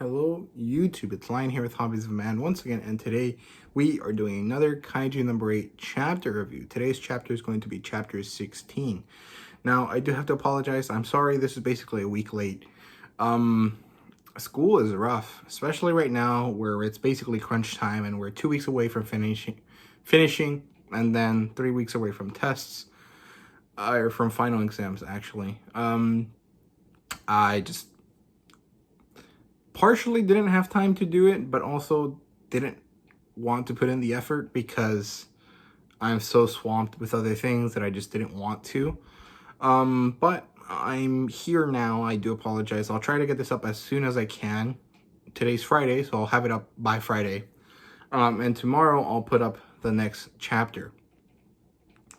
Hello YouTube, it's Lion here with Hobbies of Man once again, and today we are doing another Kaiju number 8 chapter review. Today's chapter is going to be chapter 16. Now, I do have to apologize. I'm sorry this is basically a week late. School is rough, especially right now where it's basically crunch time and we're 2 weeks away from finishing and then 3 weeks away from tests, or from final exams actually. I just partially didn't have time to do it, but also didn't want to put in the effort because I'm so swamped with other things that I just didn't want to. But I'm here now. I do apologize. I'll try to get this up as soon as I can. Today's Friday, so I'll have it up by Friday. And tomorrow I'll put up the next chapter.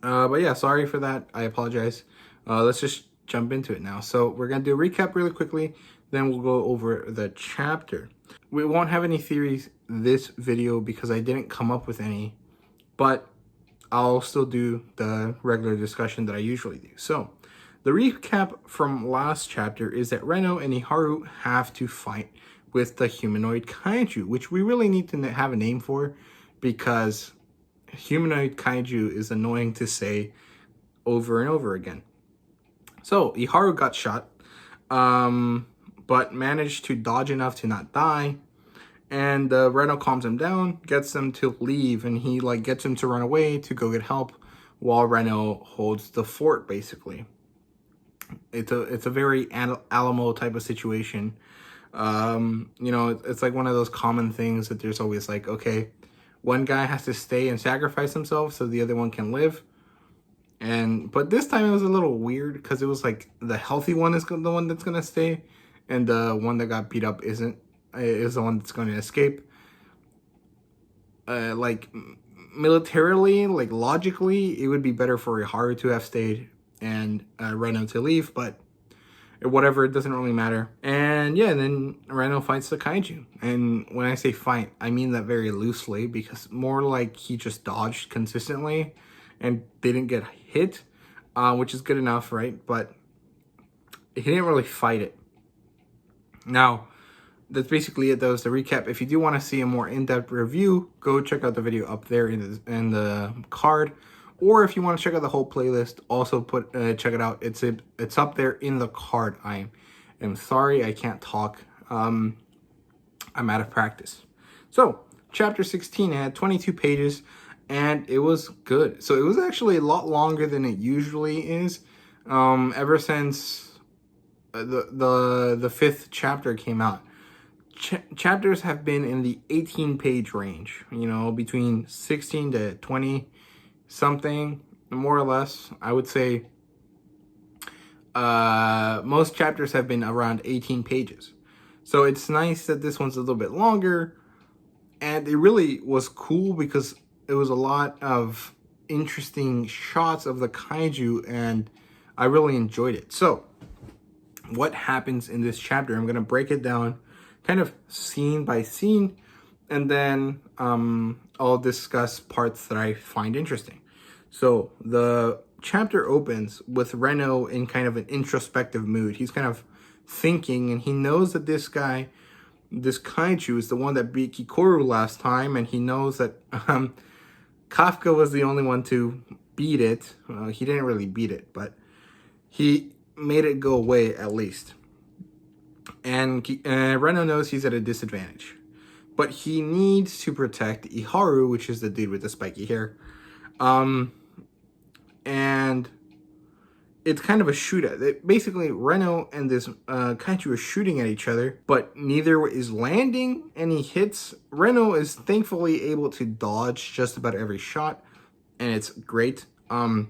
But yeah, sorry for that. I apologize. Let's just jump into it now. So we're going to do a recap really quickly. Then we'll go over the chapter. We won't have any theories this video because I didn't come up with any, but I'll still do the regular discussion that I usually do. So, the recap from last chapter is that Reno and Iharu have to fight with the humanoid kaiju, which we really need to have a name for because humanoid kaiju is annoying to say over and over again. So, Iharu got shot. But managed to dodge enough to not die, and Reno calms him down, gets them to leave, and he gets him to run away to go get help while Reno holds the fort. Basically, it's a very Alamo type of situation. It's like one of those common things that there's always okay, one guy has to stay and sacrifice himself so the other one can live. But this time it was a little weird because it was the healthy one is the one that's gonna stay, and the one that got beat up is the one that's going to escape. Militarily, logically, it would be better for Iharu to have stayed and Reno to leave, but whatever, it doesn't really matter. And yeah, then Reno fights the kaiju. And when I say fight, I mean that very loosely, because more like he just dodged consistently and didn't get hit, which is good enough, right? But he didn't really fight it. Now, that's basically it. That was the recap. If you do want to see a more in-depth review, go check out the video up there in the card. Or if you want to check out the whole playlist, also check it out. It's up there in the card. I am sorry I can't talk. I'm out of practice. So, chapter 16, it had 22 pages, and it was good. So it was actually a lot longer than it usually is. Ever since the fifth chapter came out, chapters have been in the 18-page range, between 16 to 20 something, more or less. I would say most chapters have been around 18 pages. So it's nice that this one's a little bit longer, and it really was cool because it was a lot of interesting shots of the kaiju, and I really enjoyed it. So what happens in this chapter? I'm going to break it down kind of scene by scene, and then I'll discuss parts that I find interesting. So the chapter opens with Reno in kind of an introspective mood. He's kind of thinking, and he knows that this kaiju is the one that beat Kikoru last time, and he knows that Kafka was the only one to beat it. He didn't really beat it, but he made it go away at least. And Reno knows he's at a disadvantage, but he needs to protect Iharu, which is the dude with the spiky hair. And it's kind of a shootout. Basically, Reno and this kaiju are shooting at each other, but neither is landing any hits. Reno is thankfully able to dodge just about every shot, and it's great. Then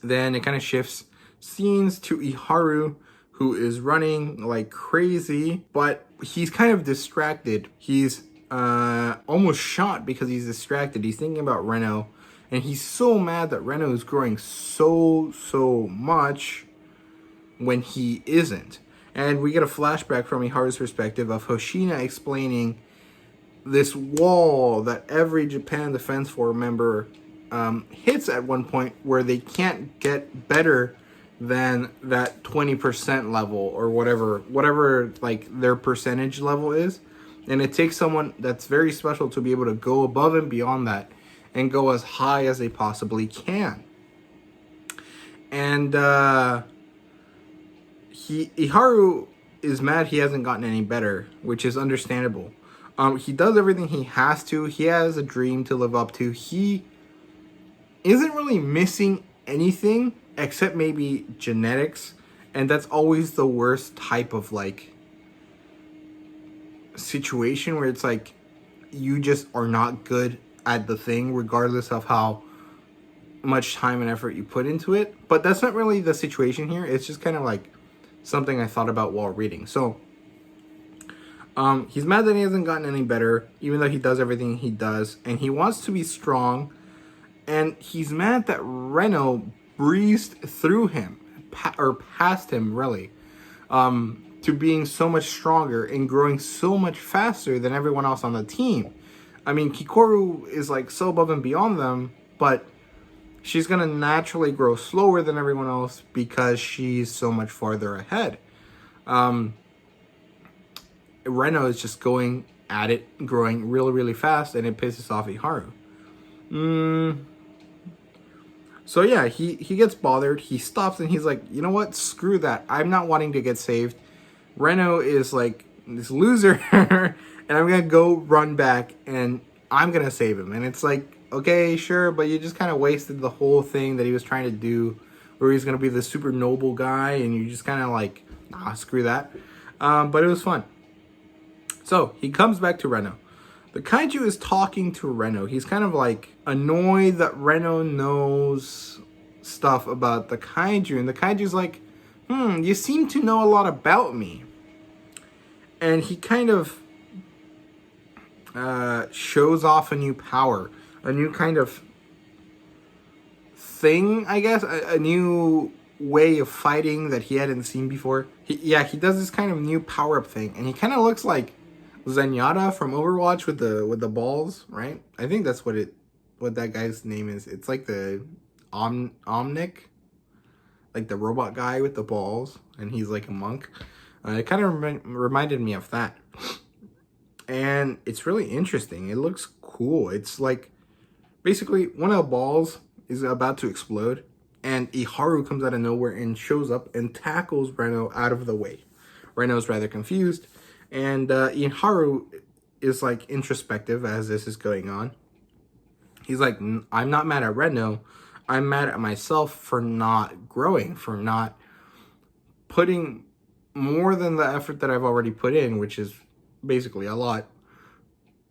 it kind of shifts scenes to Iharu, who is running like crazy, but he's kind of distracted. He's almost shot because he's distracted. He's thinking about Reno, and he's so mad that Reno is growing so much when he isn't. And we get a flashback from Iharu's perspective of Hoshina explaining this wall that every Japan Defense Force member hits at one point, where they can't get better than that 20% level or whatever like their percentage level is. And it takes someone that's very special to be able to go above and beyond that and go as high as they possibly can. And Iharu is mad he hasn't gotten any better, which is understandable. He does everything he has to. He has a dream to live up to. He isn't really missing anything except maybe genetics, and that's always the worst type of like situation where it's like you just are not good at the thing regardless of how much time and effort you put into it. But that's not really the situation here. It's just kind of like something I thought about while reading. So he's mad that he hasn't gotten any better, even though he does everything he does, and he wants to be strong. And he's mad that Reno breezed through him, or past him, really, to being so much stronger and growing so much faster than everyone else on the team. I mean, Kikoru is like so above and beyond them, but she's going to naturally grow slower than everyone else because she's so much farther ahead. Reno is just going at it, growing really, really fast, and it pisses off Iharu. So yeah, he gets bothered. He stops and he's like, you know what? Screw that. I'm not wanting to get saved. Reno is like this loser, and I'm going to go run back, and I'm going to save him. And it's like, okay, sure, but you just kind of wasted the whole thing that he was trying to do, where he's going to be the super noble guy, and you just kind of like, screw that. But it was fun. So he comes back to Reno. The Kaiju is talking to Reno. He's kind of like annoyed that Reno knows stuff about the Kaiju. And the Kaiju's like, you seem to know a lot about me. And he kind of shows off a new power. A new kind of thing, I guess. A new way of fighting that he hadn't seen before. He does this kind of new power-up thing. And he kind of looks like Zenyatta from Overwatch with the balls, right? I think that's what that guy's name is. It's like the Omnic, like the robot guy with the balls, and he's like a monk. It kind of reminded me of that, and it's really interesting. It looks cool. It's like basically one of the balls is about to explode, and Iharu comes out of nowhere and shows up and tackles Reno out of the way. Reno's rather confused. And Iharu is like introspective as this is going on. He's like, I'm not mad at Reno. I'm mad at myself for not growing, for not putting more than the effort that I've already put in, which is basically a lot,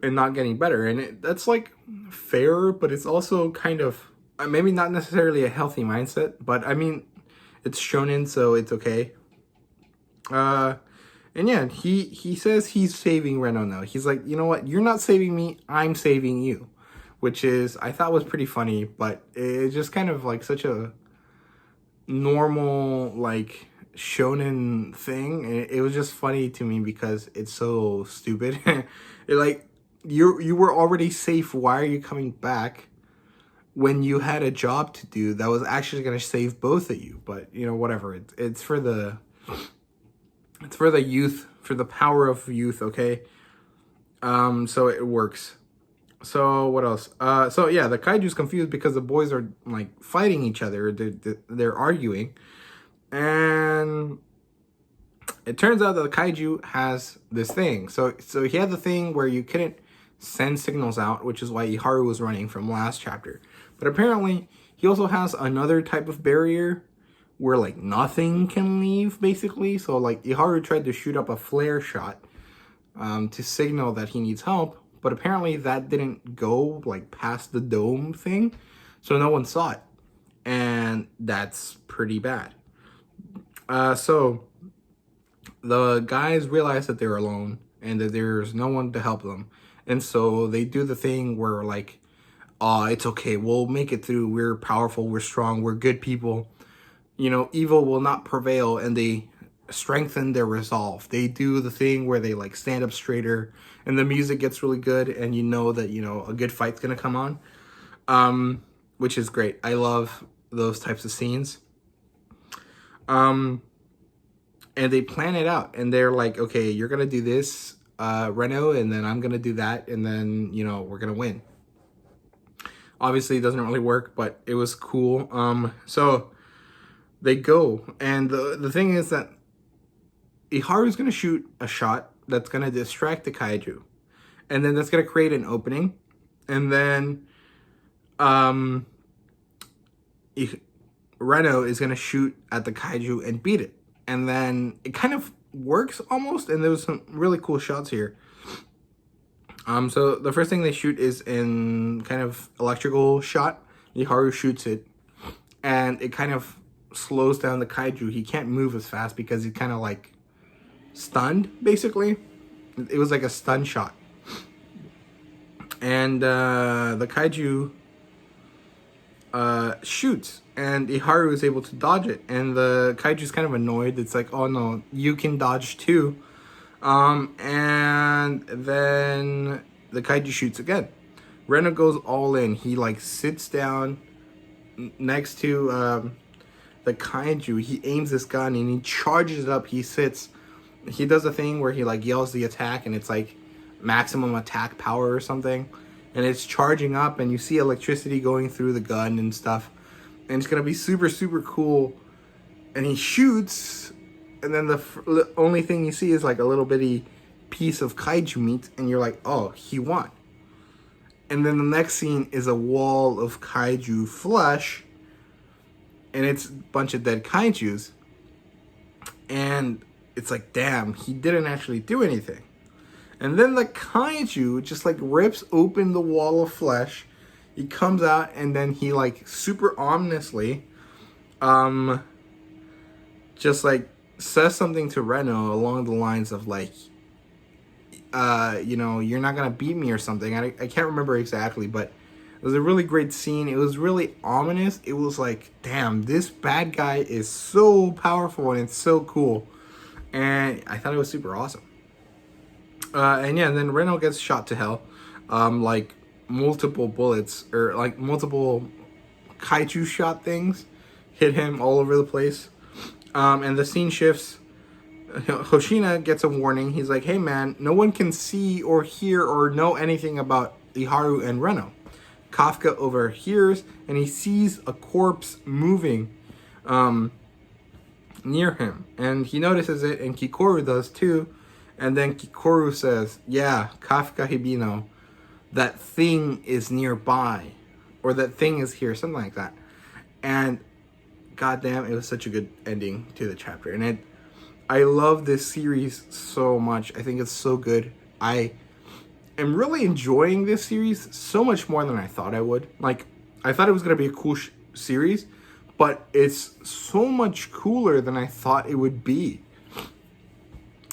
and not getting better. And that's like fair, but it's also kind of maybe not necessarily a healthy mindset. But I mean, it's shonen, so it's okay. And yeah, he says he's saving Reno now. He's like, you know what? You're not saving me. I'm saving you. Which is, I thought was pretty funny. But it's just kind of like such a normal, like, shonen thing. And it was just funny to me because it's so stupid. Like, you were already safe. Why are you coming back when you had a job to do that was actually going to save both of you? But, you know, whatever. It's for the... It's for the youth, for the power of youth, okay? So it works. So what else? So yeah, the Kaiju's confused because the boys are like fighting each other. They're arguing. And it turns out that the Kaiju has this thing. So he had the thing where you couldn't send signals out, which is why Iharu was running from last chapter. But apparently, he also has another type of barrier where like nothing can leave, basically. So like Iharu tried to shoot up a flare shot to signal that he needs help, but apparently that didn't go like past the dome thing, so no one saw it, and that's pretty bad. So the guys realize that they're alone and that there's no one to help them, and so they do the thing where like, it's okay, we'll make it through, we're powerful, we're strong, we're good people. You know, evil will not prevail, and they strengthen their resolve. They do the thing where they like stand up straighter, and the music gets really good, and you know that, you know, a good fight's gonna come on, which is great. I love those types of scenes. And they plan it out, and they're like, okay, you're gonna do this, Reno, and then I'm gonna do that, and then, you know, we're gonna win. Obviously, it doesn't really work, but it was cool. So they go, and the thing is that Iharu's gonna shoot a shot that's gonna distract the kaiju, and then that's gonna create an opening, and then Reno is gonna shoot at the kaiju and beat it. And then it kind of works almost, and there was some really cool shots here. So the first thing they shoot is in kind of electrical shot. Iharu shoots it, and it kind of slows down the kaiju. He can't move as fast because he's kind of like stunned, basically. It was like a stun shot. And the kaiju shoots, and Iharu is able to dodge it, and the kaiju's kind of annoyed. It's like, oh no, you can dodge too. And then the kaiju shoots again. Reno goes all in. He like sits down next to the kaiju. He aims this gun and he charges it up. He sits. He does a thing where he like yells the attack, and it's like maximum attack power or something. And it's charging up, and you see electricity going through the gun and stuff. And it's gonna be super, super cool. And he shoots, and then the only thing you see is like a little bitty piece of kaiju meat, and you're like, oh, he won. And then the next scene is a wall of kaiju flesh, and it's a bunch of dead kaijus. And it's like, damn, he didn't actually do anything. And then the kaiju just like rips open the wall of flesh. He comes out, and then he like super ominously just like says something to Reno along the lines of like, you know, you're not gonna beat me or something. I can't remember exactly, but it was a really great scene. It was really ominous. It was like, damn, this bad guy is so powerful, and it's so cool. And I thought it was super awesome. And yeah, and then Reno gets shot to hell. Like multiple bullets, or like multiple kaiju shot things hit him all over the place. And the scene shifts. Hoshina gets a warning. He's like, hey man, no one can see or hear or know anything about Iharu and Reno. Kafka overhears, and he sees a corpse moving near him. And he notices it, and Kikoru does too. And then Kikoru says, yeah, Kafka Hibino, that thing is nearby. Or that thing is here, something like that. And goddamn, it was such a good ending to the chapter. And I love this series so much. I think it's so good. I am really enjoying this series so much more than I thought I would. Like, I thought it was going to be a cool series, but it's so much cooler than I thought it would be.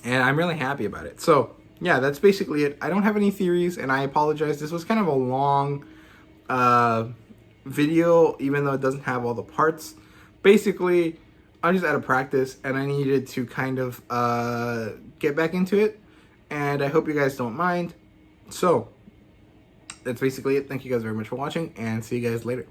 And I'm really happy about it. So, yeah, that's basically it. I don't have any theories, and I apologize. This was kind of a long video, even though it doesn't have all the parts. Basically, I'm just out of practice, and I needed to kind of get back into it. And I hope you guys don't mind. So, that's basically it. Thank you guys very much for watching, and see you guys later.